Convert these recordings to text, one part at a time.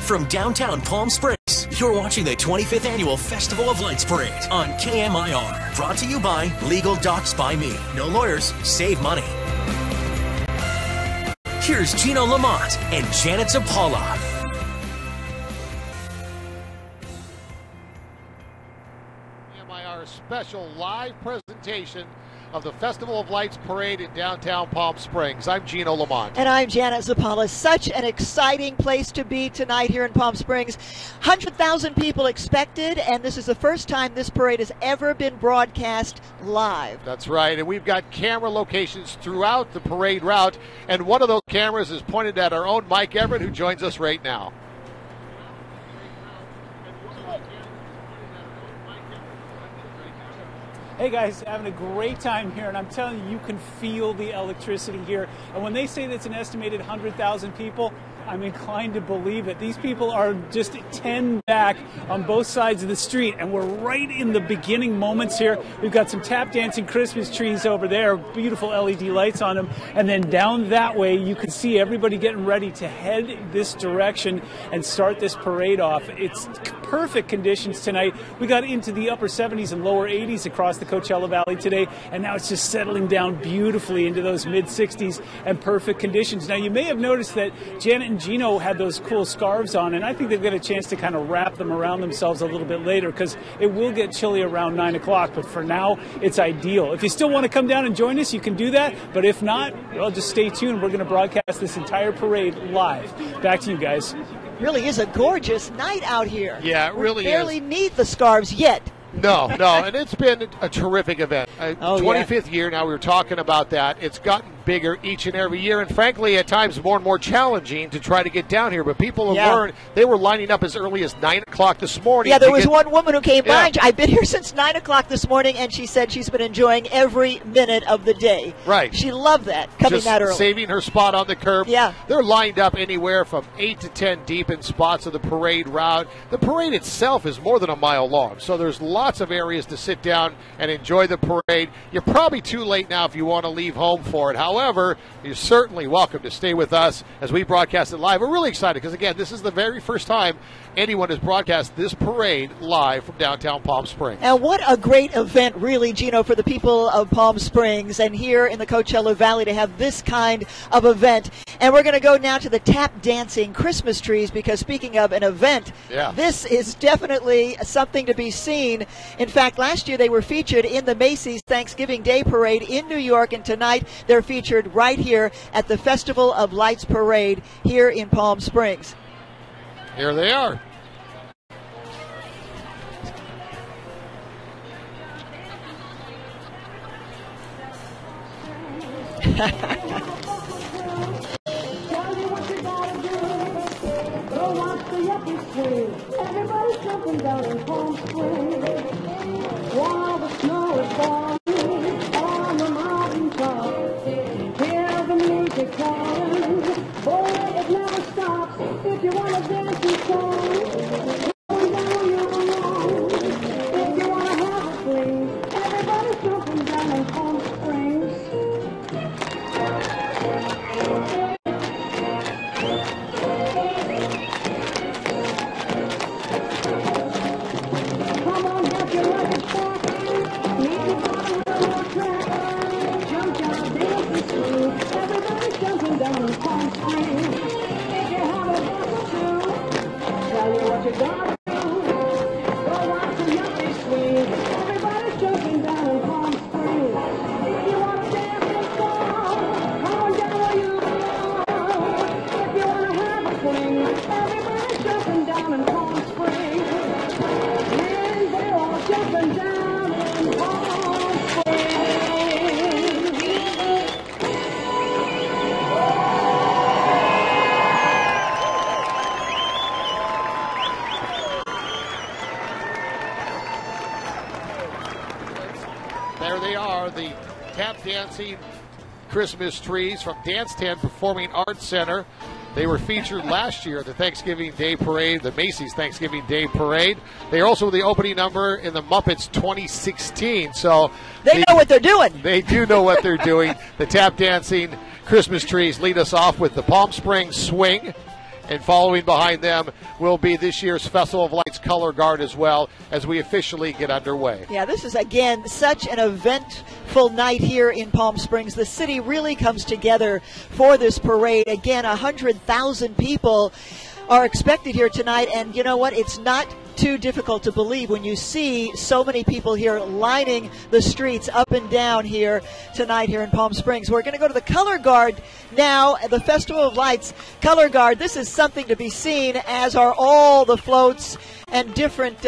from downtown Palm Springs, you're watching the 25th Annual Festival of Lights Parade on KMIR. Brought to you by Legal Docs by Me. No lawyers, save money. Here's Gino Lamont and Janet Zappala. KMIR special live presentation of the Festival of Lights Parade in downtown Palm Springs. I'm Gino Lamont. And I'm Janet Zappala. Such an exciting place to be tonight here in Palm Springs. 100,000 people expected, and this is the first time this parade has ever been broadcast live. That's right, and we've got camera locations throughout the parade route, and one of those cameras is pointed at our own Mike Everett, who joins us right now. Hey guys, having a great time here, and I'm telling you, you can feel the electricity here. And when they say that's an estimated 100,000 people, I'm inclined to believe it. These people are just 10 back on both sides of the street, and we're right in the beginning moments here. We've got some tap dancing Christmas trees over there, beautiful LED lights on them, and then down that way you can see everybody getting ready to head this direction and start this parade off. It's perfect conditions tonight. We got into the upper 70s and lower 80s across the Coachella Valley today, and now it's just settling down beautifully into those mid 60s and perfect conditions. Now you may have noticed that Janet and Gino had those cool scarves on, and I think they've got a chance to kind of wrap them around themselves a little bit later, because it will get chilly around 9 o'clock, but for now it's ideal. If you still want to come down and join us, you can do that, but if not, well, just stay tuned. We're going to broadcast this entire parade live. Back to you guys. Really is a gorgeous night out here. Yeah, it really we barely need the scarves yet. No, and it's been a terrific event. 25th year now, we were talking about that. It's gotten bigger each and every year, and frankly, at times more and more challenging to try to get down here. But people have learned. They were lining up as early as 9 o'clock this morning. Yeah, there was one woman who came by. I've been here since 9 o'clock this morning, and she said she's been enjoying every minute of the day. Right. She loved that, coming that early. Saving her spot on the curb. Yeah. They're lined up anywhere from 8 to 10 deep in spots of the parade route. The parade itself is more than a mile long, so there's lots of areas to sit down and enjoy the parade. You're probably too late now if you want to leave home for it. However, you're certainly welcome to stay with us as we broadcast it live. We're really excited because, again, this is the very first time anyone has broadcast this parade live from downtown Palm Springs. And what a great event, really, Gino, for the people of Palm Springs and here in the Coachella Valley to have this kind of event. And we're going to go now to the tap dancing Christmas trees, because speaking of an event, this is definitely something to be seen. In fact, last year they were featured in the Macy's Thanksgiving Day Parade in New York, and tonight they're featured right here at the Festival of Lights Parade here in Palm Springs. Here they are. Everybody's jumping down in Palm Springs while the snow is falling on the mountain top. Hear the music calling, boy, it never stops. If you want to dance and song, going down your alone. If you want to have a fling, everybody's jumping down in Palm Springs. There they are, the tap dancing Christmas trees from Dance 10 Performing Arts Center. They were featured last year at the Thanksgiving Day Parade, the Macy's Thanksgiving Day Parade. They are also the opening number in the Muppets 2016. So they know what they're doing. They do know what they're doing. The tap dancing Christmas trees lead us off with the Palm Springs Swing. And following behind them will be this year's Festival of Lights Color Guard as well, as we officially get underway. Yeah, this is, again, such an eventful night here in Palm Springs. The city really comes together for this parade. Again, 100,000 people are expected here tonight, and you know what? It's not too difficult to believe when you see so many people here lining the streets up and down here tonight here in Palm Springs. We're going to go to the Color Guard now, the Festival of Lights Color Guard. This is something to be seen, as are all the floats and different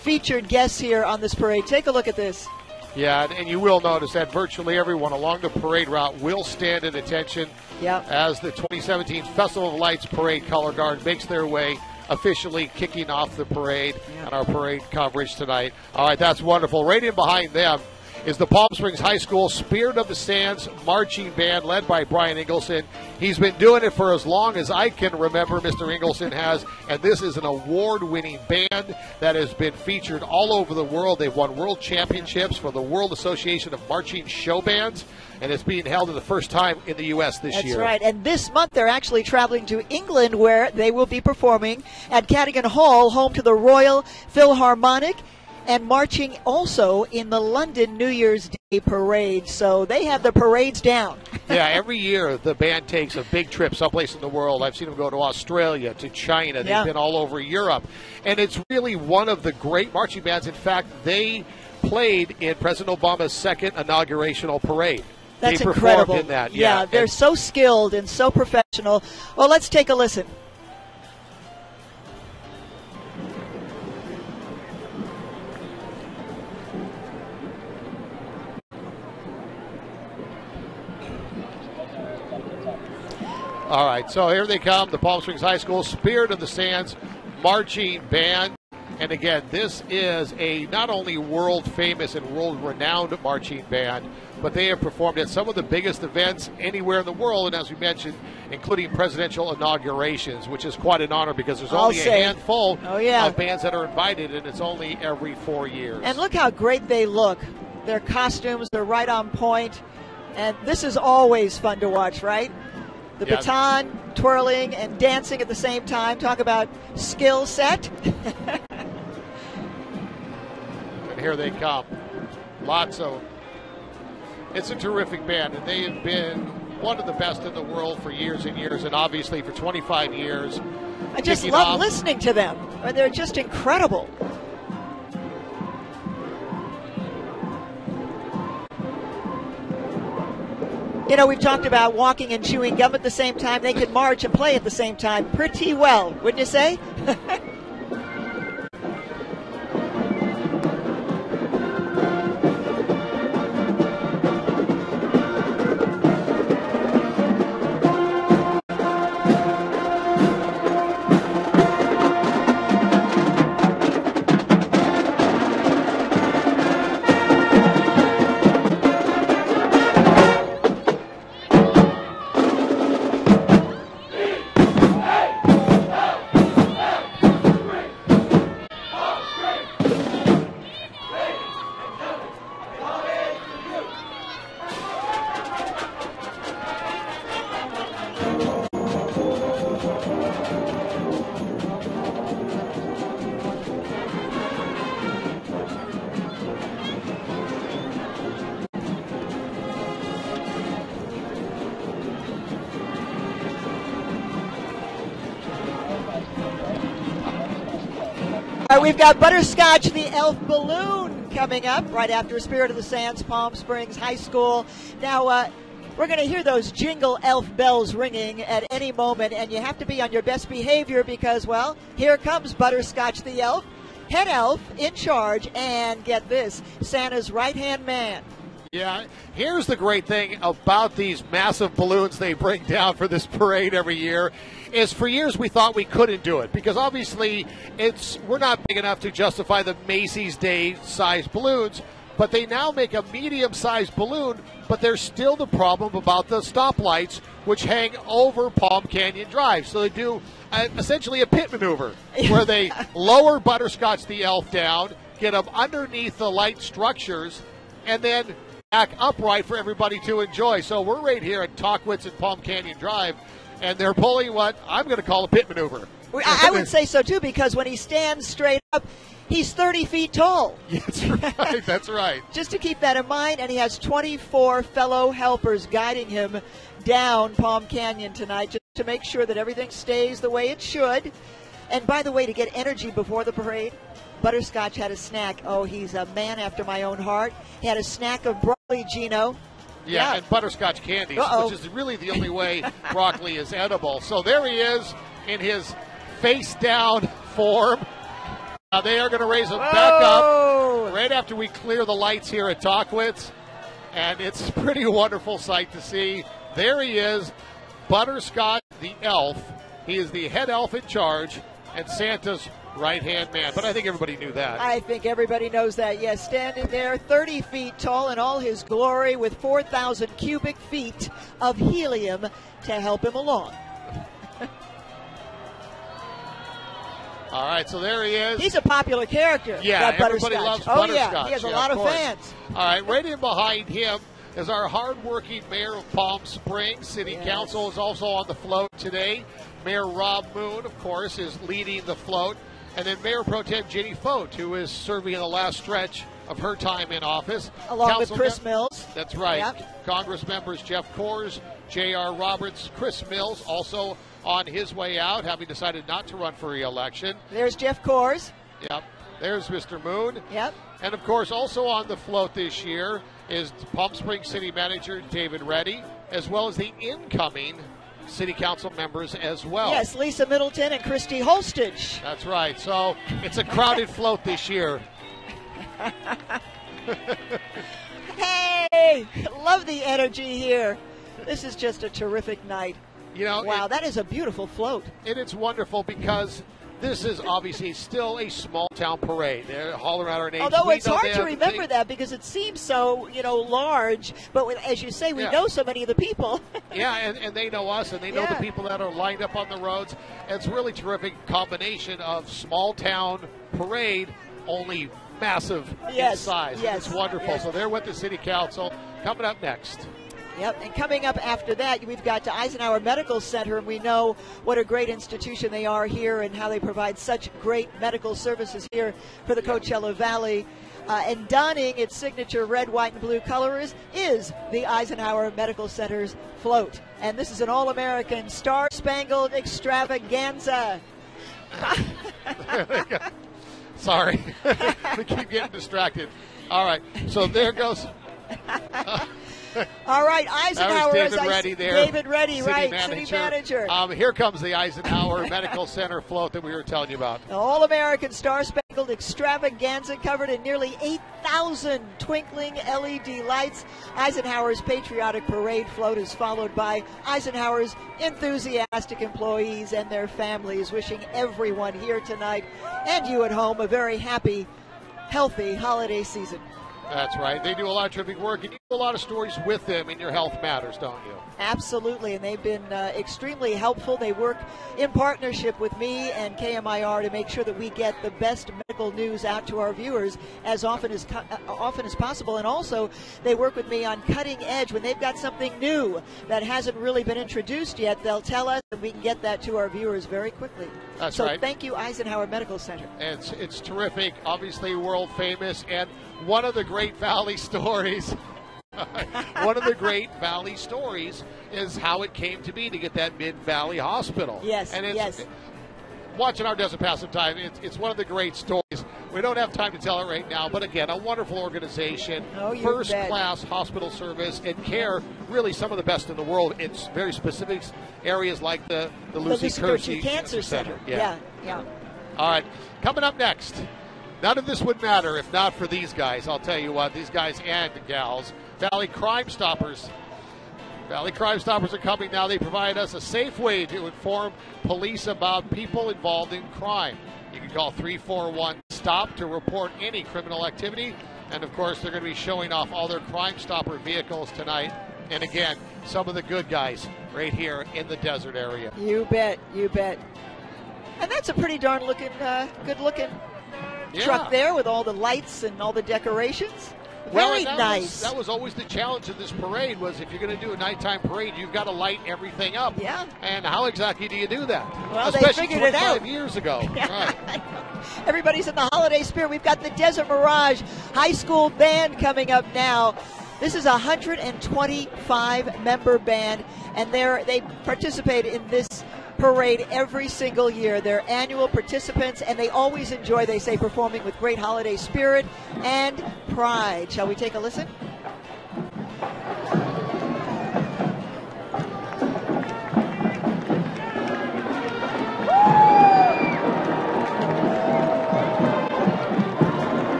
featured guests here on this parade. Take a look at this. Yeah, and you will notice that virtually everyone along the parade route will stand at attention as the 2017 Festival of Lights Parade Color Guard makes their way, officially kicking off the parade and our parade coverage tonight. All right, that's wonderful. Right in behind them is the Palm Springs High School Spirit of the Sands Marching Band, led by Brian Ingleson. He's been doing it for as long as I can remember, Mr. Ingleson has, and this is an award-winning band that has been featured all over the world. They've won world championships for the World Association of Marching Show Bands, and it's being held for the first time in the U.S. this year. That's right, and this month they're actually traveling to England, where they will be performing at Cadogan Hall, home to the Royal Philharmonic, and marching also in the London New Year's Day parade. So they have the parades down. Yeah, every year the band takes a big trip someplace in the world. I've seen them go to Australia, to China. They've been all over Europe. And it's really one of the great marching bands. In fact, they played in President Obama's second inaugurational parade. That's they incredible. In that. Yeah, they're so skilled and so professional. Well, let's take a listen. All right, so here they come, the Palm Springs High School Spirit of the Sands Marching Band. And again, this is a not only world-famous and world-renowned marching band, but they have performed at some of the biggest events anywhere in the world, and as we mentioned, including presidential inaugurations, which is quite an honor because there's only a handful of bands that are invited, and it's only every 4 years. And look how great they look. Their costumes, they're right on point, and this is always fun to watch, right? The baton twirling and dancing at the same time. Talk about skill set. And here they come. It's a terrific band, and they have been one of the best in the world for years and years, and obviously for 25 years. I just love listening to them. They're just incredible. You know, we've talked about walking and chewing gum at the same time. They can march and play at the same time pretty well, wouldn't you say? We've got Butterscotch, the elf balloon, coming up right after Spirit of the Sands, Palm Springs High School. Now, we're going to hear those jingle elf bells ringing at any moment, and you have to be on your best behavior because, well, here comes Butterscotch, the elf, head elf in charge, and get this, Santa's right-hand man. Yeah, here's the great thing about these massive balloons they bring down for this parade every year is for years we thought we couldn't do it because obviously we're not big enough to justify the Macy's Day size balloons, but they now make a medium-sized balloon, but there's still the problem about the stoplights which hang over Palm Canyon Drive. So they do essentially a pit maneuver where they lower Butterscotch the elf down, get them underneath the light structures, and then back upright for everybody to enjoy. So we're right here at Talkwitz and Palm Canyon Drive and they're pulling what I'm going to call a pit maneuver. I would say so, too, because when he stands straight up, he's 30 feet tall. That's right. That's right. Just to keep that in mind, and he has 24 fellow helpers guiding him down Palm Canyon tonight just to make sure that everything stays the way it should. And by the way, to get energy before the parade, Butterscotch had a snack. Oh, he's a man after my own heart. He had a snack of broccoli, Gino. Yeah, and butterscotch candies, which is really the only way broccoli is edible. So there he is in his face-down form. They are going to raise him back up right after we clear the lights here at Tockwitz. And it's a pretty wonderful sight to see. There he is, Butterscotch the elf. He is the head elf in charge and Santa's right-hand man. But I think everybody knew that. I think everybody knows that, yes. Standing there 30 feet tall in all his glory with 4,000 cubic feet of helium to help him along. All right, so there he is. He's a popular character. Yeah, everybody loves Butterscotch. Oh, yeah, he has a lot of fans. All right, right in behind him is our hardworking mayor of Palm Springs. City Council is also on the float today. Mayor Rob Moon, of course, is leading the float. And then Mayor Pro Tem Ginny Fote, who is serving in the last stretch of her time in office. Along with Chris Mills. That's right. Yep. Congress members Jeff Coors, J.R. Roberts, Chris Mills, also on his way out, having decided not to run for re-election. There's Jeff Coors. Yep. There's Mr. Moon. Yep. And, of course, also on the float this year is Palm Springs City Manager David Reddy, as well as the incoming City Council members as well. Yes, Lisa Middleton and Christy Holstich. That's right. So it's a crowded float this year. Hey, love the energy here. This is just a terrific night. You know, wow, that is a beautiful float. And it's wonderful because this is obviously still a small town parade. They're hollering out our names. Although it's hard to remember that because it seems so, large. But as you say, we know so many of the people. Yeah, and they know us, and they know the people that are lined up on the roads. It's really terrific combination of small town parade, only massive in size. Yes, it's wonderful. Yes. So they're with the City Council. Coming up next. Yep, and coming up after that, we've got the Eisenhower Medical Center, and we know what a great institution they are here and how they provide such great medical services here for the Coachella Valley. And donning its signature red, white, and blue colors is the Eisenhower Medical Center's float. And this is an all-American star-spangled extravaganza. Sorry. We keep getting distracted. All right, so there goes... All right, Eisenhower. David Reddy there. David Reddy, City manager. Here comes the Eisenhower Medical Center float that we were telling you about. An all-American star-spangled extravaganza covered in nearly 8,000 twinkling LED lights. Eisenhower's patriotic parade float is followed by Eisenhower's enthusiastic employees and their families, wishing everyone here tonight and you at home a very happy, healthy holiday season. That's right. They do a lot of terrific work, and you do a lot of stories with them in your Health Matters, don't you? Absolutely, and they've been extremely helpful. They work in partnership with me and KMIR to make sure that we get the best medical news out to our viewers as often as possible. And also, they work with me on cutting edge. When they've got something new that hasn't really been introduced yet, they'll tell us, and we can get that to our viewers very quickly. That's right. So thank you, Eisenhower Medical Center. And it's terrific, obviously world famous, and one of the great Valley stories. One of the great Valley stories is how it came to be to get that Mid-Valley Hospital. Yes, and yes. Watching our doesn't pass some time. It's one of the great stories. We don't have time to tell it right now, but again, a wonderful organization, first-class hospital service and care. Really, some of the best in the world. It's very specific areas like the Lucy Kersey Cancer Center. Yeah. All right, coming up next. None of this would matter if not for these guys. I'll tell you what, these guys and gals. Valley Crime Stoppers. Valley Crime Stoppers are coming now. They provide us a safe way to inform police about people involved in crime. You can call 341-STOP to report any criminal activity. And, of course, they're going to be showing off all their Crime Stopper vehicles tonight. And, again, some of the good guys right here in the desert area. You bet. And that's a pretty darn good-looking truck there with all the lights and all the decorations. Very and nice. that was always the challenge of this parade, was if you're going to do a nighttime parade, you've got to light everything up. Yeah. And how exactly do you do that? Well, especially they figured it out 25 years ago. Right. Everybody's in the holiday spirit. We've got the Desert Mirage High School Band coming up now. This is a 125-member band, and they participate in this parade every single year. They're annual participants, and they always enjoy, they say, performing with great holiday spirit and pride. Shall we take a listen?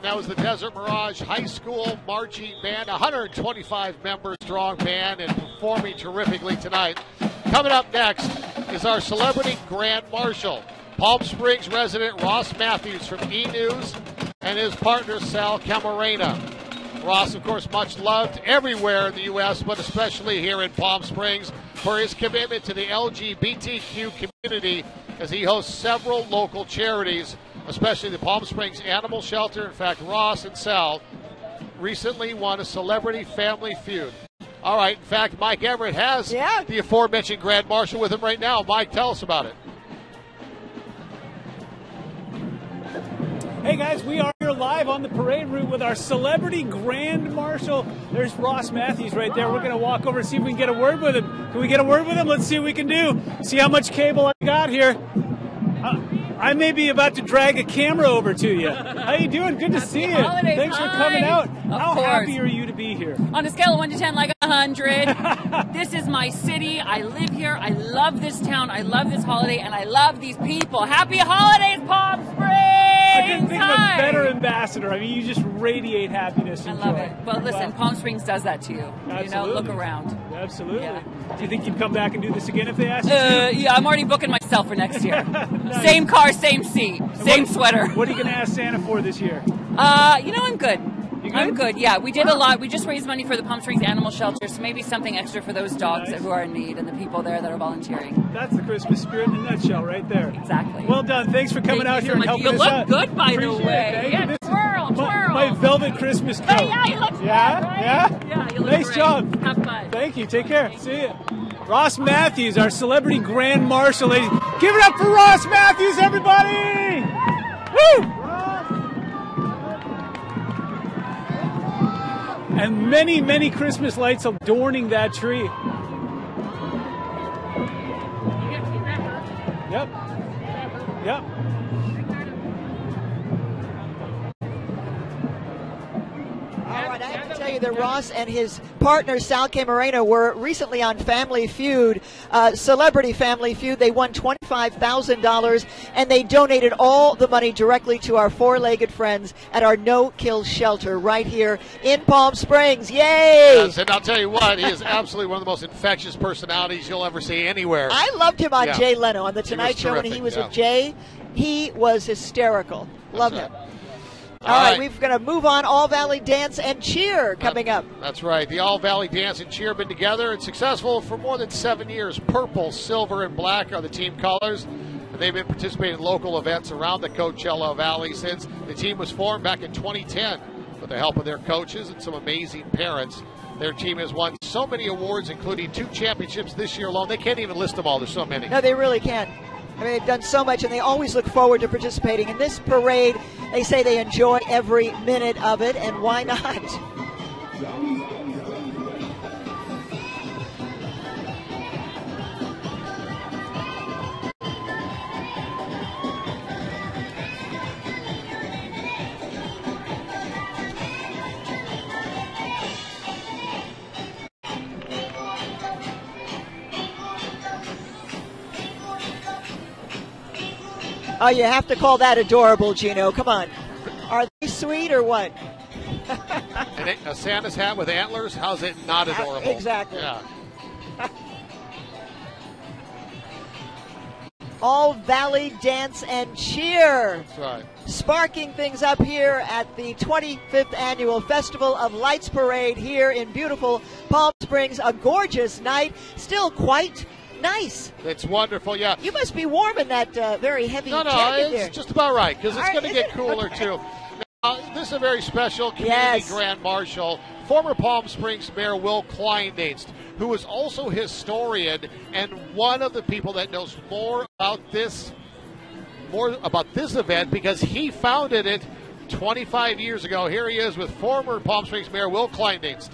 That was the Desert Mirage High School Marching Band, 125 member strong band, and performing terrifically tonight. Coming up next is our celebrity Grand Marshal, Palm Springs resident Ross Matthews from E! News, and his partner Sal Camarena. Ross, of course, much loved everywhere in the U.S., but especially here in Palm Springs for his commitment to the LGBTQ community as he hosts several local charities, especially the Palm Springs Animal Shelter. In fact, Ross and Sal recently won a Celebrity Family Feud. All right, in fact, Mike Everett has the aforementioned Grand Marshal with him right now. Mike, tell us about it. Hey guys, we are here live on the parade route with our celebrity Grand Marshal. There's Ross Matthews right there. We're going to walk over and see if we can get a word with him. Can we get a word with him? Let's see what we can do. See how much cable I got here. I may be about to drag a camera over to you. How you doing? Good to see you. Holidays. Thanks for coming out. How course. happy are you to be here? On a scale of 1 to 10, like 100. This is my city. I live here. I love this town. I love this holiday, and I love these people. Happy holidays, Palm Springs! I couldn't think of a better ambassador. I mean, you just radiate happiness and I love joy. it. Well, listen, Palm Springs does that to you. Absolutely. You know, look around. Absolutely. Yeah. Do you think you'd come back and do this again if they asked you to? Yeah, I'm already booking myself for next year. Nice. Same car, same seat, same sweater. What are you going to ask Santa for this year? I'm good. You good? I'm good, yeah. We did a lot. We just raised money for the Palm Springs Animal Shelter, so maybe something extra for those dogs Nice. who are in need and the people there that are volunteering. That's the Christmas spirit in a nutshell right there. Exactly. Well done. Thanks for coming Thank out you here so and much. helping You us look out. good, by the Appreciate it. way. Thank Yeah, you. This is twirl. my velvet Christmas coat. Yeah, you look good, Yeah? right? Yeah? Yeah, you look Nice great. job. Have fun. Thank you. Take care. See you. Ross Matthews, our celebrity Grand Marshal. Ladies. Give it up for Ross Matthews, everybody! Woo! And many, many Christmas lights adorning that tree. Yep. Yep. All right, I have to tell you that Ross and his partner Sal Camarena were recently on Family Feud, Celebrity Family Feud. They won $25,000, and they donated all the money directly to our four-legged friends at our no-kill shelter right here in Palm Springs. Yay! Yes, and I'll tell you what, he is absolutely one of the most infectious personalities you'll ever see anywhere. I loved him on Yeah. Jay Leno on The Tonight Show when terrific, he was yeah. with Jay. He was hysterical. Love That's him. right. All right, we're going to move on. All Valley Dance and Cheer coming up. That's right. The All Valley Dance and Cheer have been together and successful for more than 7 years. Purple, silver, and black are the team colors. And they've been participating in local events around the Coachella Valley since the team was formed back in 2010. With the help of their coaches and some amazing parents, their team has won so many awards, including 2 championships this year alone. They can't even list them all. There's so many. No, they really can't. I mean, they've done so much, and they always look forward to participating in this parade. They say they enjoy every minute of it, and why not? Oh, you have to call that adorable, Gino. Come on. Are they sweet or what? And a Santa's hat with antlers, how's it not adorable? Exactly. Yeah. All Valley dance and cheer. That's right. Sparking things up here at the 25th Annual Festival of Lights Parade here in beautiful Palm Springs. A gorgeous night. Still quite nice. It's wonderful, yeah. You must be warm in that very heavy No, jacket it's there. just about right, because it's going to get cooler, Okay. too. Now, this is a very special community grand marshal, former Palm Springs Mayor Will Kleindienst, who is also a historian and one of the people that knows more about this event because he founded it 25 years ago. Here he is with former Palm Springs Mayor Will Kleindienst.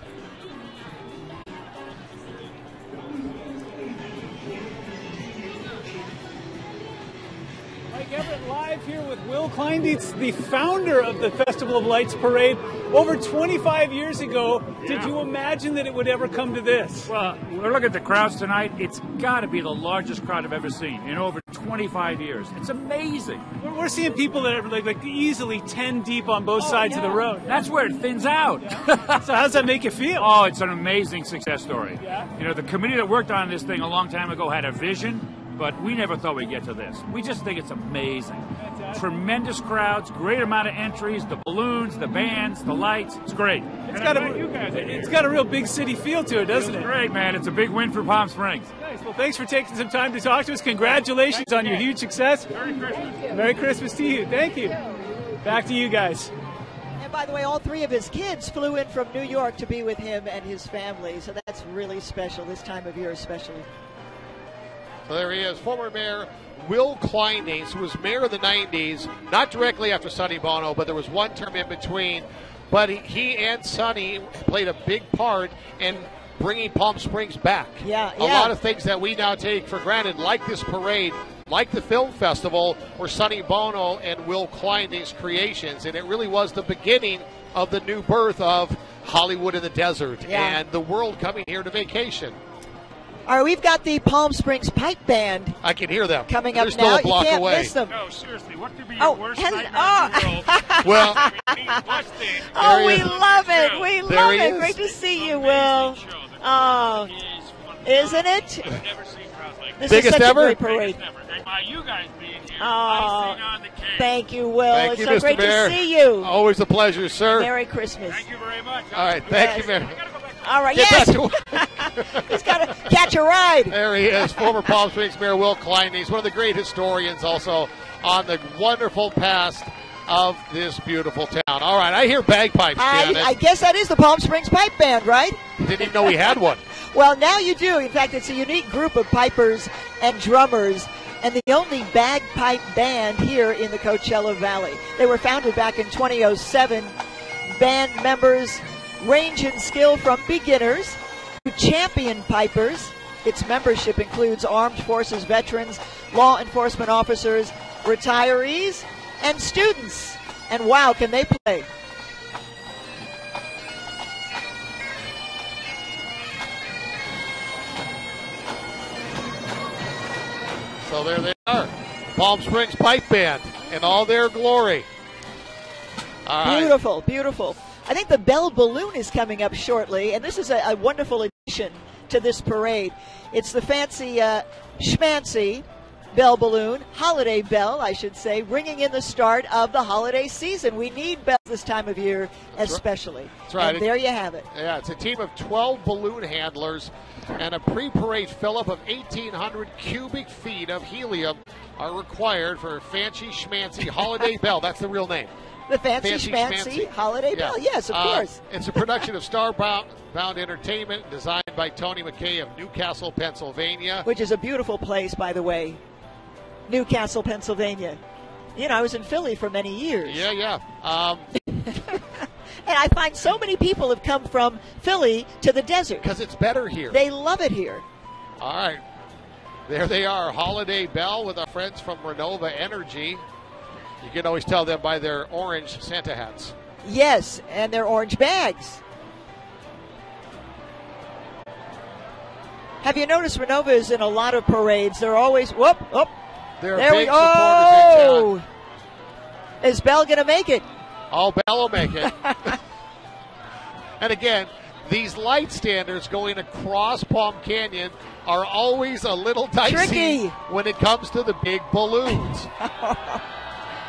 Mike Everett live here with Will Kleindienst, the founder of the Festival of Lights Parade. Over 25 years ago, did you imagine that it would ever come to this? Well, we're looking at the crowds tonight. It's got to be the largest crowd I've ever seen in over 25 years. It's amazing. We're seeing people that are like easily 10 deep on both sides of the road. That's where it thins out. So how does that make you feel? Oh, it's an amazing success story. Yeah. You know, the committee that worked on this thing a long time ago had a vision, but we never thought we'd get to this. We just think it's amazing. Fantastic. Tremendous crowds, great amount of entries, the balloons, the bands, the lights. It's great. It's got a real big city feel to it, doesn't it? Great, man. It's a big win for Palm Springs. Nice. Well, thanks for taking some time to talk to us. Congratulations on your huge success. Merry Christmas. Merry Christmas to you. Thank you. Back to you guys. And by the way, all three of his kids flew in from New York to be with him and his family, so that's really special this time of year especially. So there he is, former Mayor Will Kleindienst, who was mayor of the 90s, not directly after Sonny Bono, but there was one term in between. But he and Sonny played a big part in bringing Palm Springs back. A lot of things that we now take for granted, like this parade, like the film festival, were Sonny Bono and Will Kleindienst's creations. And it really was the beginning of the new birth of Hollywood in the desert and the world coming here to vacation. All right, we've got the Palm Springs Pipe Band. I can hear them. Coming They're up still now. a block you can't away. miss them. No, seriously, what could be your worst nightmare in the world? Well, oh, we love it. We There love he it. is. Great to see you, Will. Oh, isn't it? I've never seen crowds like This Biggest is such ever? a great parade. And by you guys being here, Oh, icing on the cake. thank you, Will. Thank it's you, so Mr. great Mayor. to see you. Always a pleasure, sir. Merry Christmas. Thank you very much. All right, thank you, Yes. Mayor. All right, Get yes. back to work. He's got to catch a ride. There he is, former Palm Springs Mayor Will Kleindienst, one of the great historians also on the wonderful past of this beautiful town. All right, I hear bagpipes, Janet. I guess that is the Palm Springs Pipe Band, right? Didn't even know we had one. Well, now you do. In fact, it's a unique group of pipers and drummers, and the only bagpipe band here in the Coachella Valley. They were founded back in 2007. Band members range in skill from beginners to champion pipers. Its membership includes armed forces veterans, law enforcement officers, retirees, and students. And wow, can they play? So there they are, Palm Springs Pipe Band in all their glory. All right. Beautiful, beautiful. I think the Bell Balloon is coming up shortly, and this is a wonderful addition to this parade. It's the fancy schmancy Bell Balloon, holiday bell, I should say, ringing in the start of the holiday season. We need bells this time of year, especially. That's right. And there you have it. Yeah, it's a team of 12 balloon handlers, and a pre-parade fill-up of 1,800 cubic feet of helium are required for a fancy schmancy holiday bell. That's the real name. The fancy schmancy holiday bell. Yes, of course. It's a production of Starbound Entertainment, designed by Tony McKay of Newcastle, Pennsylvania. Which is a beautiful place, by the way. Newcastle, Pennsylvania. You know, I was in Philly for many years. Yeah. And I find so many people have come from Philly to the desert. Because it's better here. They love it here. All right. There they are, Holiday Bell with our friends from Renova Energy. You can always tell them by their orange Santa hats. Yes, and their orange bags. Have you noticed Renova is in a lot of parades? They're always, They're there big we supporters in town. Is Bell going to make it? Oh, Bell will make it. And again, these light standards going across Palm Canyon are always a little dicey Tricky. when it comes to the big balloons.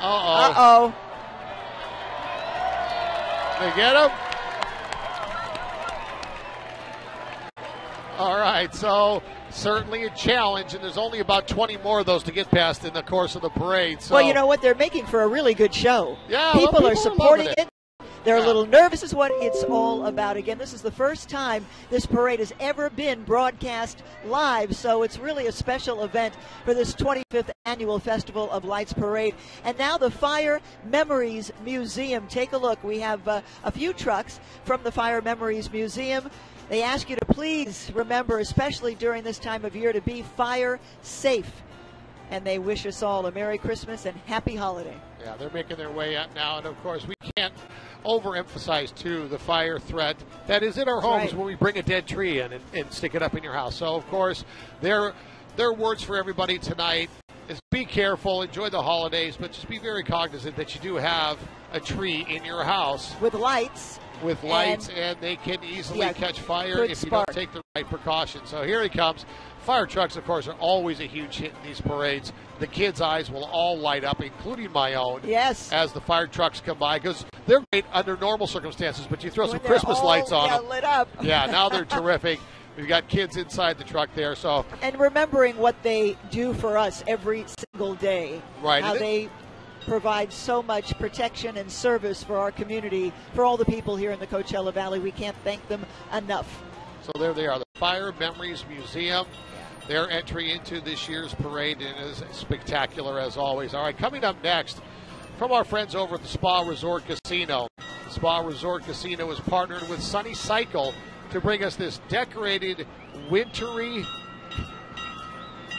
Uh-oh. They get him? All right, so certainly a challenge, and there's only about 20 more of those to get past in the course of the parade. So. Well, you know what? They're making for a really good show. Yeah, people are supporting loving it. They're a little nervous is what it's all about. Again, this is the first time this parade has ever been broadcast live, so it's really a special event for this 25th annual Festival of Lights Parade. And now the Fire Memories Museum. Take a look. We have a few trucks from the Fire Memories Museum. They ask you to please remember, especially during this time of year, to be fire safe. And they wish us all a Merry Christmas and Happy Holiday. Yeah, they're making their way up now, and of course we can't overemphasize too the fire threat that is in our homes when we bring a dead tree in and stick it up in your house. So of course their words for everybody tonight is be careful, enjoy the holidays, but just be very cognizant that you do have a tree in your house with lights. And they can easily catch fire if you don't take the right precautions. So here he comes. Fire trucks, of course, are always a huge hit in these parades. The kids' eyes will all light up, including my own, as the fire trucks come by, because they're great under normal circumstances, but you throw some Christmas lights on them. Lit up. Yeah, now they're terrific. We've got kids inside the truck there. So and remembering what they do for us every single day. Right. How they provide so much protection and service for our community, for all the people here in the Coachella Valley. We can't thank them enough. So there they are, the Fire Memories Museum. Their entry into this year's parade is spectacular as always. All right, coming up next, from our friends over at the Spa Resort Casino. The Spa Resort Casino is partnered with Sunny Cycle to bring us this decorated, wintry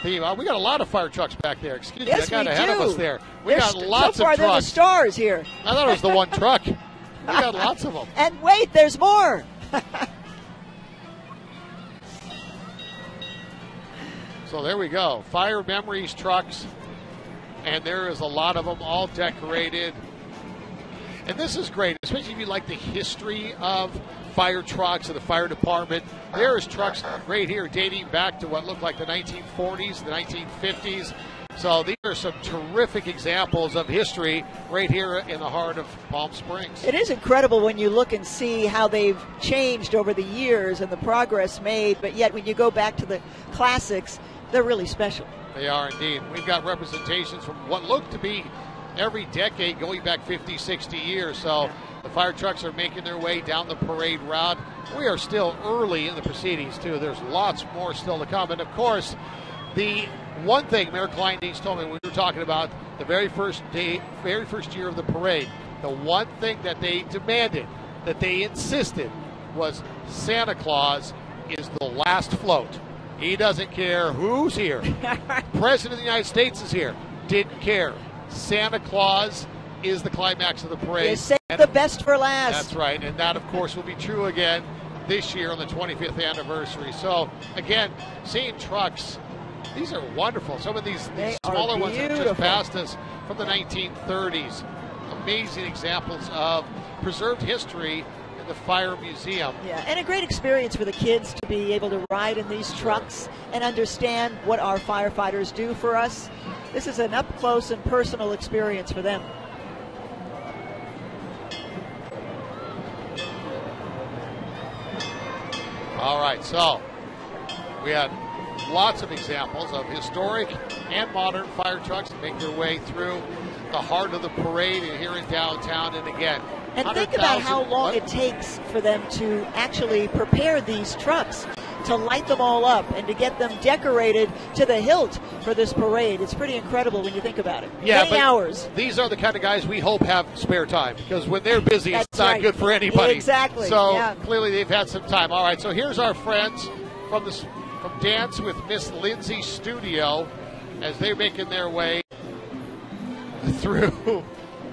theme. We got a lot of fire trucks back there. Excuse me, I got ahead of us there. We got lots so far of trucks. They're the stars here. I thought it was the one truck. We got lots of them. And wait, there's more. So there we go. Fire Memories trucks. And there is a lot of them, all decorated. And this is great, especially if you like the history of fire trucks and the fire department. There's trucks right here dating back to what looked like the 1940s, the 1950s. So these are some terrific examples of history right here in the heart of Palm Springs. It is incredible when you look and see how they've changed over the years and the progress made, but yet when you go back to the classics, they're really special. They are indeed. We've got representations from what looked to be every decade going back 50, 60 years. So the fire trucks are making their way down the parade route. We are still early in the proceedings, too. There's lots more still to come. And, of course, the one thing Mayor Kleindienst told me when we were talking about the very first year of the parade, the one thing that they demanded, that they insisted, was Santa Claus is the last float. He doesn't care who's here. President of the United States is here. Didn't care. Santa Claus is the climax of the parade. They saved the best for last. That's right. And that, of course, will be true again this year on the 25th anniversary. So, again, seeing trucks, these are wonderful. Some of these smaller ones that just passed us from the 1930s. Amazing examples of preserved history in the Fire Museum. Yeah, and a great experience for the kids to be able to ride in these trucks and understand what our firefighters do for us. This is an up-close and personal experience for them. All right, so we had lots of examples of historic and modern fire trucks that make their way through the heart of the parade and here in downtown. And again, and think about how long it takes for them to actually prepare these trucks. to light them all up and to get them decorated to the hilt for this parade. It's pretty incredible when you think about it. Yeah, Many hours. These are the kind of guys we hope have spare time, because when they're busy, That's it's not right. good for anybody. Exactly. So yeah. clearly they've had some time. All right, so here's our friends from Dance with Miss Lindsay Studio as they're making their way through,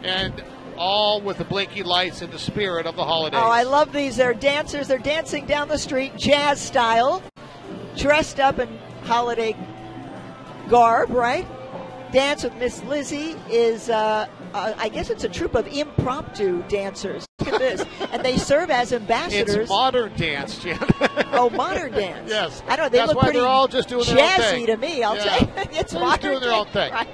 and all with the blinky lights and the spirit of the holidays. Oh, I love these. They're dancers. They're dancing down the street, jazz style, dressed up in holiday garb, right? Dance with Miss Lizzie is, I guess it's a troupe of impromptu dancers. Look at this. And they serve as ambassadors. It's modern dance, Jen. Oh, modern dance. Yes. I don't know. They That's look why pretty they're all just doing their own jazzy thing. to me, I'll tell you. It's They're modern just doing their own thing. Right.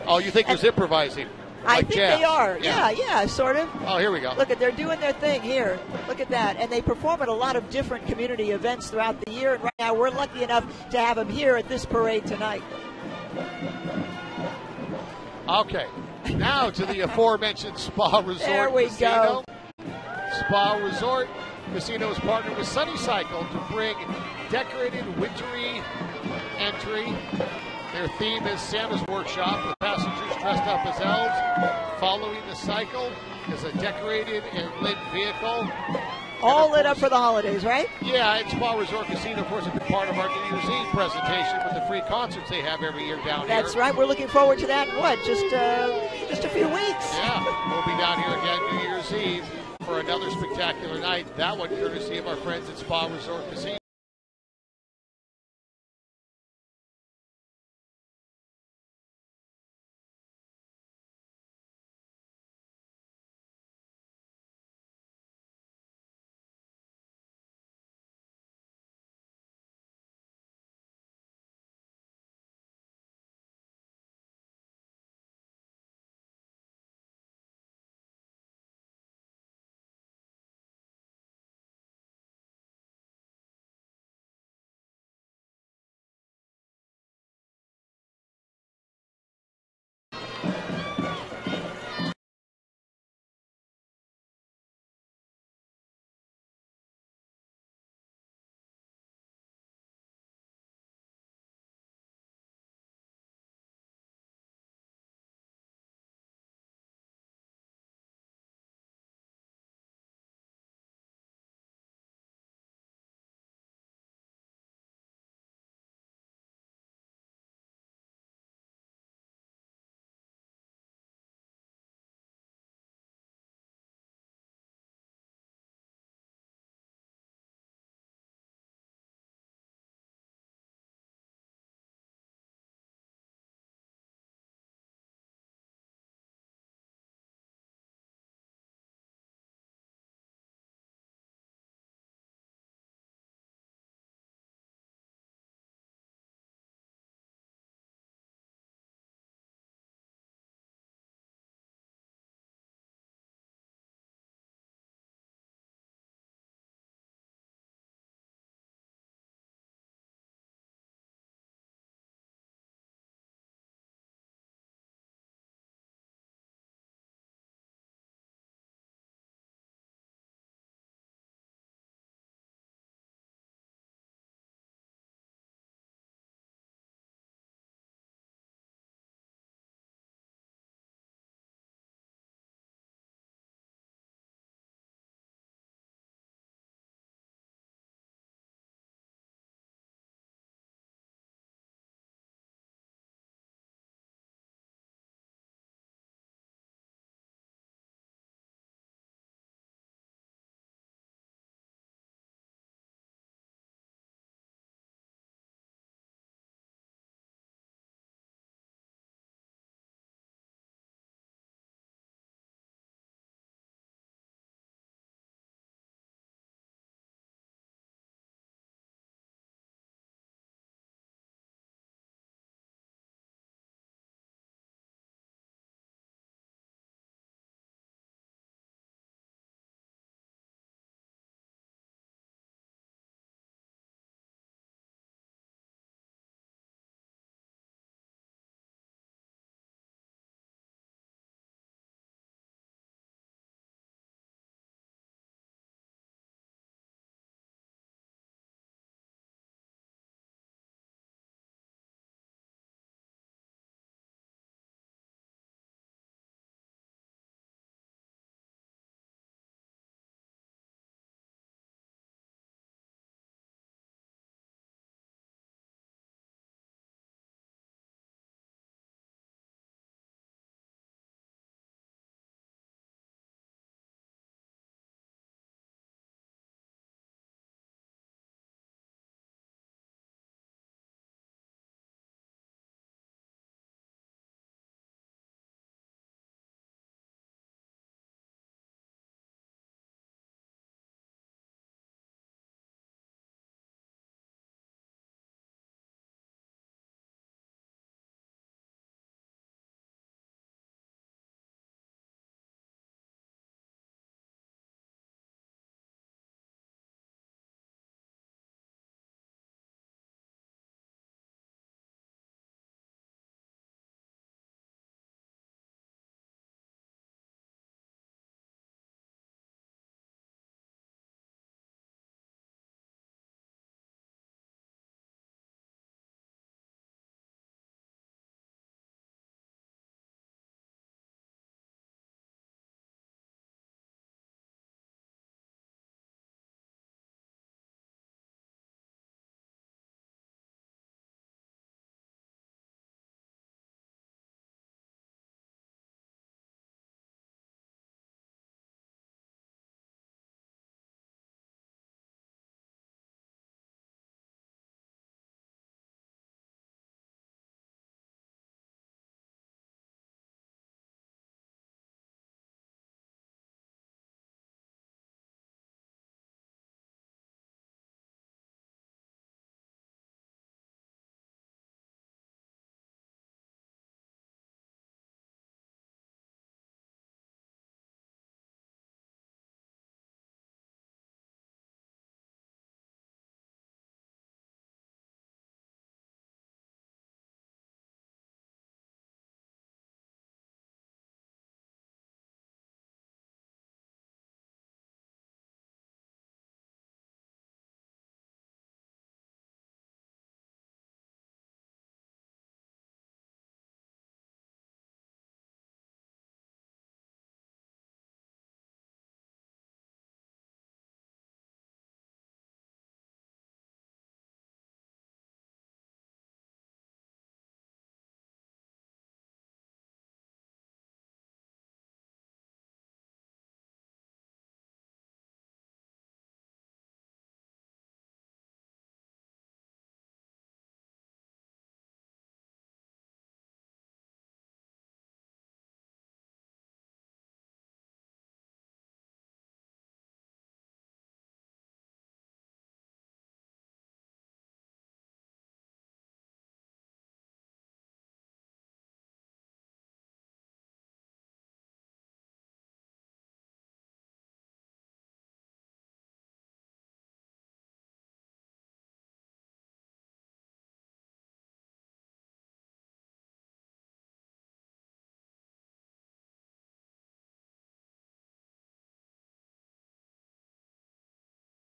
Oh, you think it was improvising? I Like think jazz. they are. Yeah, sort of. Oh, here we go. Look at, they're doing their thing here. Look at that. And they perform at a lot of different community events throughout the year. And right now we're lucky enough to have them here at this parade tonight. Okay. Now to the aforementioned Spa Resort There we Casino. go. Spa Resort Casino is partnered with Sunny Cycle to bring decorated wintry entry. Their theme is Santa's Workshop, with passengers dressed up as elves. Following the cycle is a decorated and lit vehicle. All lit up for the holidays, right? Yeah, and Spa Resort Casino, of course, a big part of our New Year's Eve presentation with the free concerts they have every year down here. That's right. We're looking forward to that. What? Just a few weeks. Yeah, we'll be down here again New Year's Eve for another spectacular night. That one courtesy of our friends at Spa Resort Casino.